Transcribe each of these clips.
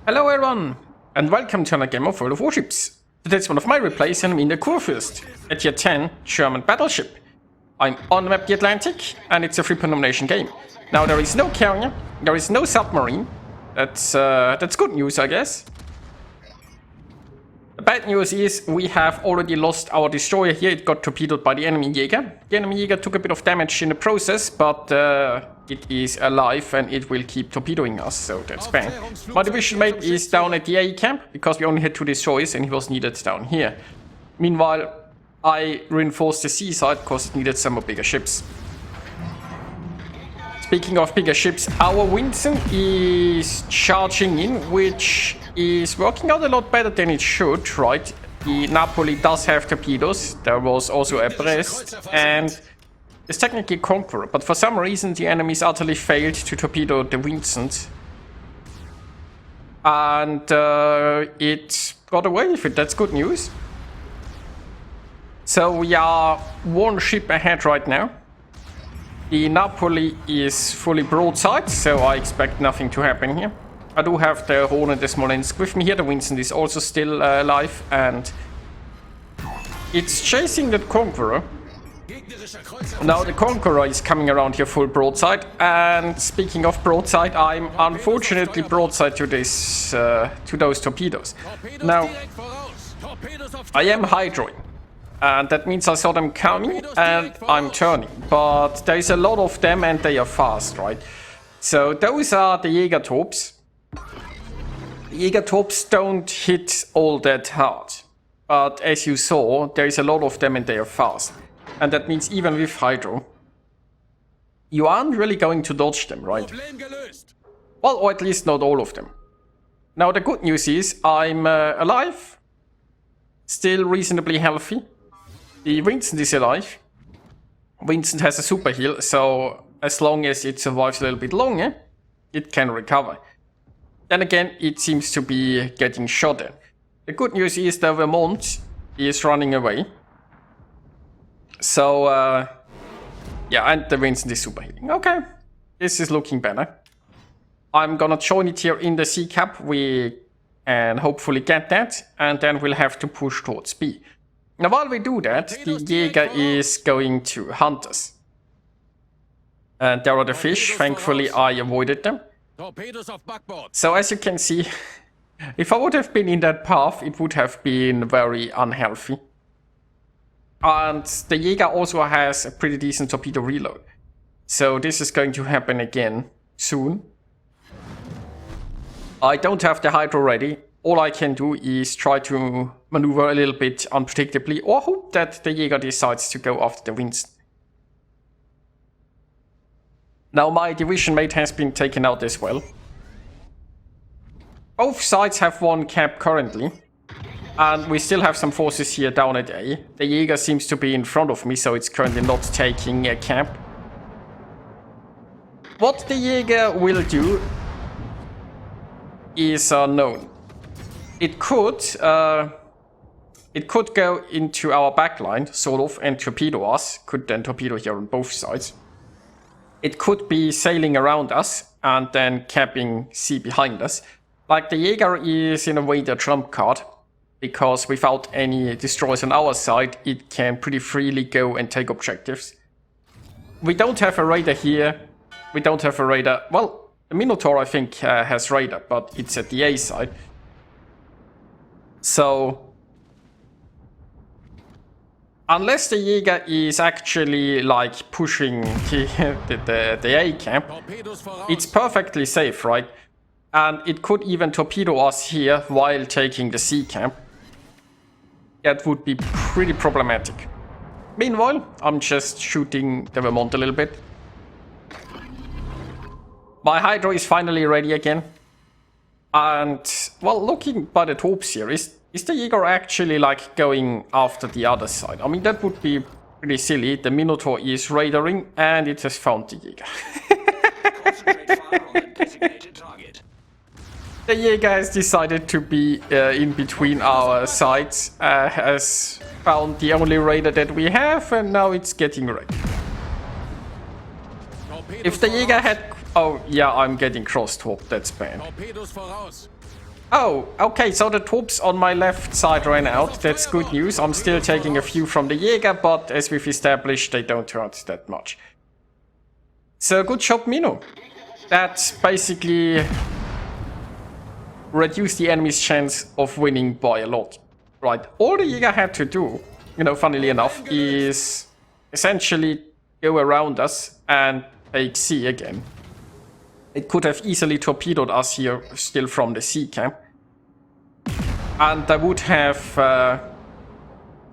Hello everyone, and welcome to another game of World of Warships. Today's one of my replays and I'm in the Kurfürst, a tier 10 German battleship. I'm on the map the Atlantic, and it's a 3-point nomination game. Now there is no carrier, there is no submarine. That's good news, I guess. The bad news is we have already lost our destroyer here. It got torpedoed by the enemy Jäger. The enemy Jäger took a bit of damage in the process, but it is alive and it will keep torpedoing us, so that's bad. My division mate is down at the A camp, because we only had 2 destroyers and he was needed down here. Meanwhile, I reinforced the seaside because it needed some more bigger ships. Speaking of bigger ships, our Winston is charging in, which is working out a lot better than it should, right? The Napoli does have torpedoes, there was also a Brest, and it's technically Conqueror, but for some reason the enemies utterly failed to torpedo the Vincent. And it got away with it, that's good news. So we are 1 ship ahead right now. The Napoli is fully broadside, so I expect nothing to happen here. I do have the Rhone and the Smolensk with me here. The Vincent is also still alive, and it's chasing that Conqueror. Now the Conqueror is coming around here full broadside, and speaking of broadside, I'm unfortunately broadside to this to those torpedoes. Now I am hydroing, and that means I saw them coming and I'm turning, but there is a lot of them and they are fast, right? So those are the Jägertorps. The Jägertorps don't hit all that hard, but as you saw, there is a lot of them and they are fast. And that means even with hydro, you aren't really going to dodge them, right? Well, or at least not all of them. Now the good news is I'm alive, still reasonably healthy. The Vincent is alive. Vincent has a super heal, so as long as it survives a little bit longer, it can recover. Then again, it seems to be getting shot at. The good news is the Vermont is running away. So, yeah, and the Vincent is super healing. Okay, this is looking better. I'm gonna join it here in the C cap. We can hopefully get that, and then we'll have to push towards B. Now, while we do that, the Jäger is going to hunt us. And there are the fish. Thankfully, I avoided them. So, as you can see, if I would have been in that path, it would have been very unhealthy. And the Jäger also has a pretty decent torpedo reload. So, this is going to happen again soon. I don't have the hydro ready. All I can do is try to maneuver a little bit unpredictably, or hope that the Jäger decides to go after the Winston. Now my division mate has been taken out as well. Both sides have 1 cap currently, and we still have some forces here down at A. The Jäger seems to be in front of me, so it's currently not taking a cap. What the Jäger will do is unknown. It could go into our backline, sort of, and torpedo us. Could then torpedo here on both sides. It could be sailing around us and then capping C behind us. Like, the Jäger is in a way the trump card, because without any destroyers on our side, it can pretty freely go and take objectives. We don't have a radar here. We don't have a radar. Well, the Minotaur, I think, has radar, but it's at the A side. So, unless the Jäger is actually like pushing the A camp, it's perfectly safe, right? And it could even torpedo us here while taking the C camp. That would be pretty problematic. Meanwhile, I'm just shooting the Vermont a little bit. My hydro is finally ready again. And, well, looking by the Torps here, is the Jäger actually, like, going after the other side? I mean, that would be pretty silly. The Minotaur is radaring, and it has found the Jäger. The Jäger has decided to be in between our sides, has found the only radar that we have, and now it's getting wrecked. If the Jäger had... Oh, yeah, I'm getting cross-torped, that's bad. Oh, okay, so the troops on my left side ran out. That's good news. I'm still taking a few from the Jäger, but as we've established, they don't hurt that much. So good job, Mino. That basically reduced the enemy's chance of winning by a lot. Right, all the Jäger had to do, funnily enough, is essentially go around us and take C again. It could have easily torpedoed us here still from the sea camp. And I would have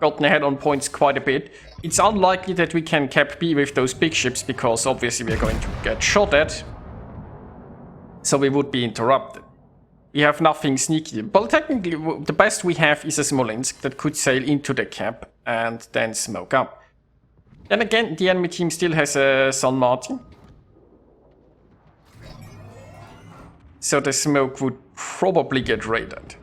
gotten ahead on points quite a bit. It's unlikely that we can cap B with those big ships because obviously we're going to get shot at. So we would be interrupted. We have nothing sneaky. Well, technically the best we have is a Smolensk that could sail into the cap and then smoke up. Then again, the enemy team still has a San Martin. So the smoke would probably get raided.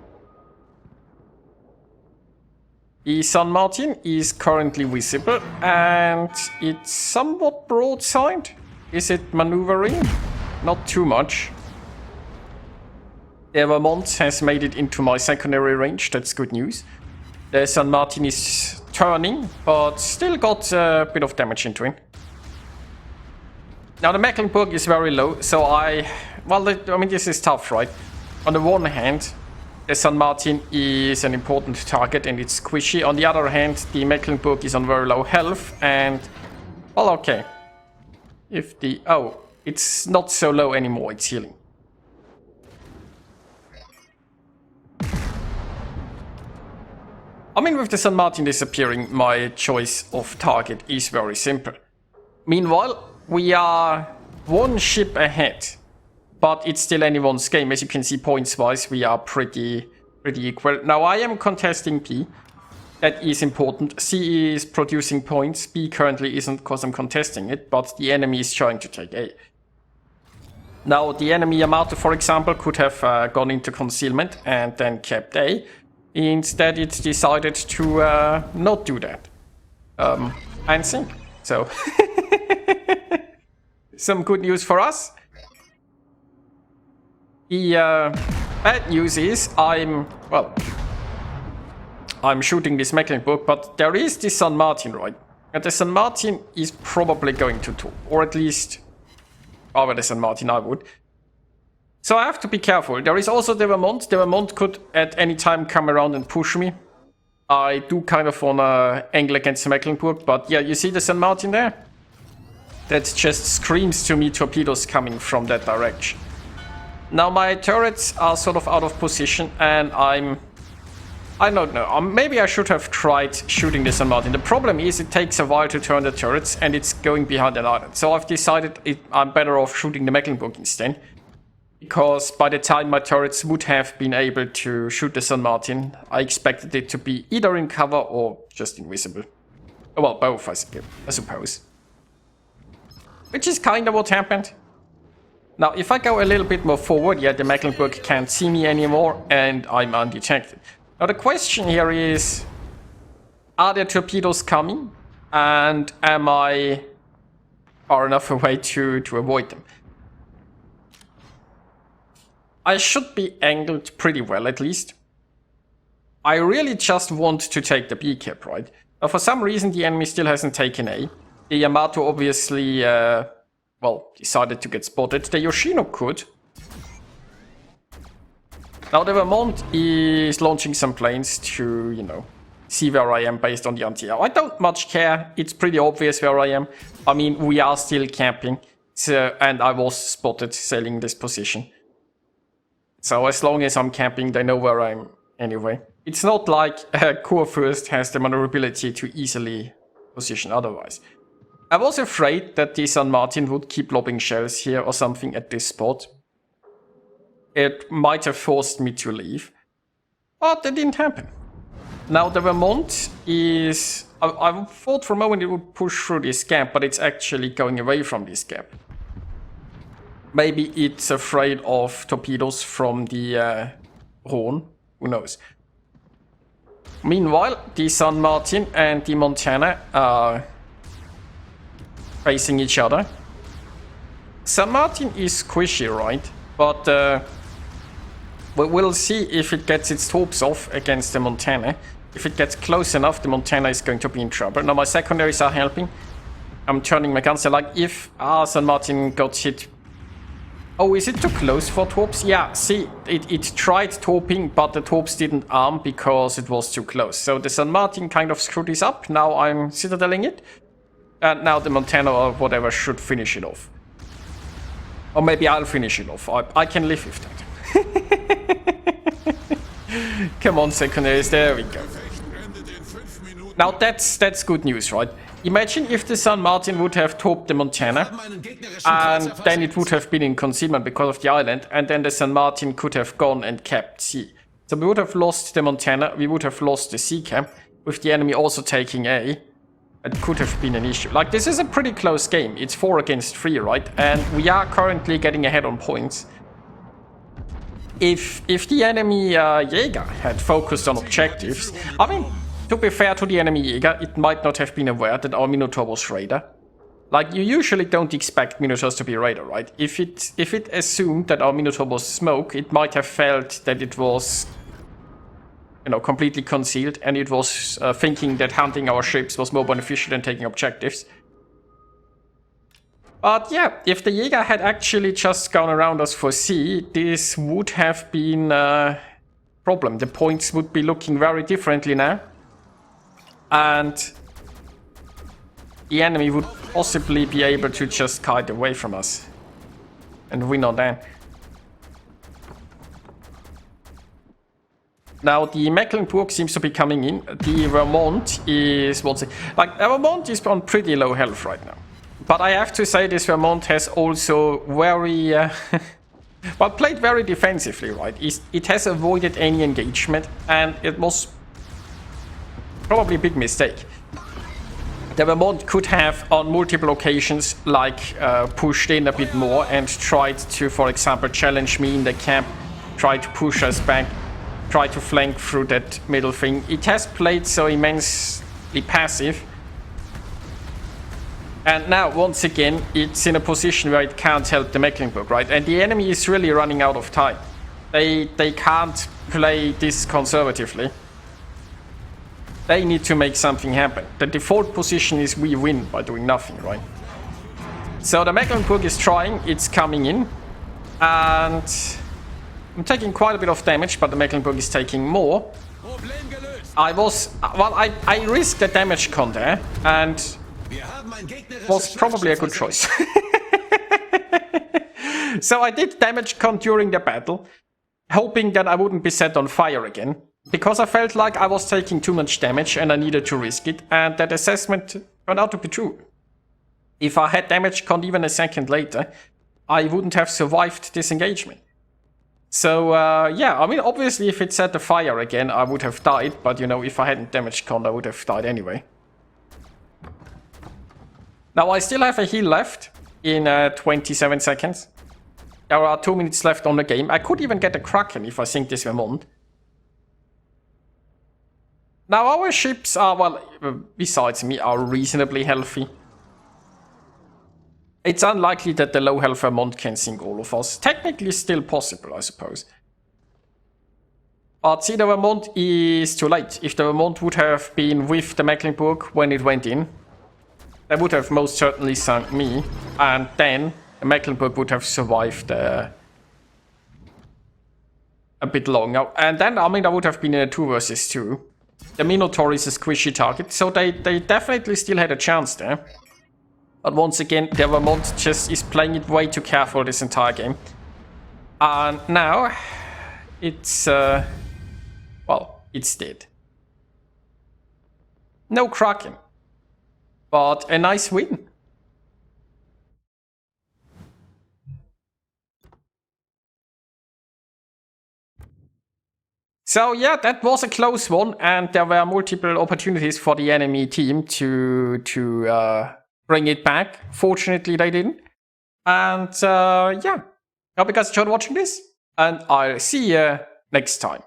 The San Martin is currently visible and it's somewhat broadside. Is it maneuvering? Not too much. The Vermont has made it into my secondary range, that's good news. The San Martin is turning, but still got a bit of damage into it. Now the Mecklenburg is very low, so this is tough, right? On the one hand, the San Martin is an important target and it's squishy. On the other hand, the Mecklenburg is on very low health and... well, okay. It's not so low anymore, it's healing. With the San Martin disappearing, my choice of target is very simple. Meanwhile, we are one ship ahead. But it's still anyone's game. As you can see, points-wise, we are pretty equal. Now, I am contesting B. That is important. C is producing points. B currently isn't because I'm contesting it, but the enemy is trying to take A. Now, the enemy Yamato, for example, could have gone into concealment and then kept A. Instead, it decided to not do that. And sink. So, some good news for us. The bad news is I'm shooting this Mecklenburg, but there is this San Martin, right? And the San Martin is probably going to top, or at least over the San Martin I would. So I have to be careful. There is also the Vermont. The Vermont could at any time come around and push me. I do kind of want to angle against the Mecklenburg, but yeah, you see the San Martin there? That just screams to me torpedoes coming from that direction. Now my turrets are sort of out of position and I don't know, maybe I should have tried shooting the San Martin. The problem is it takes a while to turn the turrets and it's going behind an island. So I've decided I'm better off shooting the Mecklenburg instead. Because by the time my turrets would have been able to shoot the San Martin, I expected it to be either in cover or just invisible. Well, both I suppose. Which is kind of what happened. Now, if I go a little bit more forward, yeah, the Mecklenburg can't see me anymore, and I'm undetected. Now, the question here is, are there torpedoes coming? And am I far enough away to avoid them? I should be angled pretty well, at least. I really just want to take the B cap, right? Now, for some reason, the enemy still hasn't taken A. The Yamato obviously... decided to get spotted. The Yoshino could. Now the Vermont is launching some planes to, see where I am based on the anti-air. I don't much care. It's pretty obvious where I am. We are still camping. And I was spotted sailing this position. So as long as I'm camping, they know where I'm anyway. It's not like Kurfürst has the maneuverability to easily position otherwise. I was afraid that the San Martin would keep lobbing shells here or something at this spot. It might have forced me to leave. But that didn't happen. Now the Vermont is... I thought for a moment it would push through this gap, but it's actually going away from this gap. Maybe it's afraid of torpedoes from the Rhone. Who knows? Meanwhile, the San Martin and the Montana are... facing each other. San Martin is squishy, right? But We'll see if it gets its torps off against the Montana. If it gets close enough, the Montana is going to be in trouble. Now my secondaries are helping. I'm turning my guns. Like if San Martin got hit. Oh, is it too close for torps? Yeah, see, it tried torping, but the torps didn't arm because it was too close. So the San Martin kind of screwed this up. Now I'm citadeling it. And now the Montana or whatever should finish it off. Or maybe I'll finish it off. I can live with that. Come on, secondaries, there we go. Now that's good news, right? Imagine if the San Martin would have torped the Montana, and then it would have been in concealment because of the island, and then the San Martin could have gone and kept C. So we would have lost the Montana, we would have lost the C camp, with the enemy also taking A. It could have been an issue. Like, this is a pretty close game. It's 4 against 3, right? And we are currently getting ahead on points. If the enemy Jäger had focused on objectives, I mean, to be fair to the enemy Jäger, it might not have been aware that our Minotaur was Raider. Like, you usually don't expect Minotaurs to be Raider, right? If it assumed that our Minotaur was Smoke, it might have felt that it was, you know, completely concealed, and it was thinking that hunting our ships was more beneficial than taking objectives. But yeah, if the Jäger had actually just gone around us for C, this would have been a problem. The points would be looking very differently now. And the enemy would possibly be able to just kite away from us and win on that. Now the Mecklenburg seems to be coming in. The Vermont is Vermont is on pretty low health right now. But I have to say this Vermont has also very well played very defensively, right? It has avoided any engagement, and it was probably a big mistake. The Vermont could have on multiple occasions pushed in a bit more and tried to, for example, challenge me in the camp, try to push us back, try to flank through that middle thing. It has played so immensely passive. And now, once again, it's in a position where it can't help the Mecklenburg, right? And the enemy is really running out of time. They can't play this conservatively. They need to make something happen. The default position is we win by doing nothing, right? So the Mecklenburg is trying, it's coming in. And I'm taking quite a bit of damage, but the Mecklenburg is taking more. I risked the damage con there, and was probably a good choice. So I did damage con during the battle, hoping that I wouldn't be set on fire again, because I felt like I was taking too much damage and I needed to risk it, and that assessment turned out to be true. If I had damage con even a second later, I wouldn't have survived this engagement. So yeah, I mean, obviously if it set the fire again, I would have died, but you know, if I hadn't damage con, I would have died anyway. Now I still have a heal left in 27 seconds. There are 2 minutes left on the game. I could even get a Kraken if I sink this Vermont. Now our ships are, well, besides me, are reasonably healthy. It's unlikely that the low health Vermont can sink all of us. Technically still possible, I suppose. But see, the Vermont is too late. If the Vermont would have been with the Mecklenburg when it went in, they would have most certainly sunk me, and then the Mecklenburg would have survived a bit longer. And then, I mean, I would have been in a 2 versus 2. The Minotaur is a squishy target, so they definitely still had a chance there. But once again, the Vermont just is playing it way too careful this entire game. And now, it's, well, it's dead. No Kraken. But a nice win. So yeah, that was a close one, and there were multiple opportunities for the enemy team to bring it back. Fortunately, they didn't. And yeah, hope you guys enjoyed watching this, and I'll see you next time.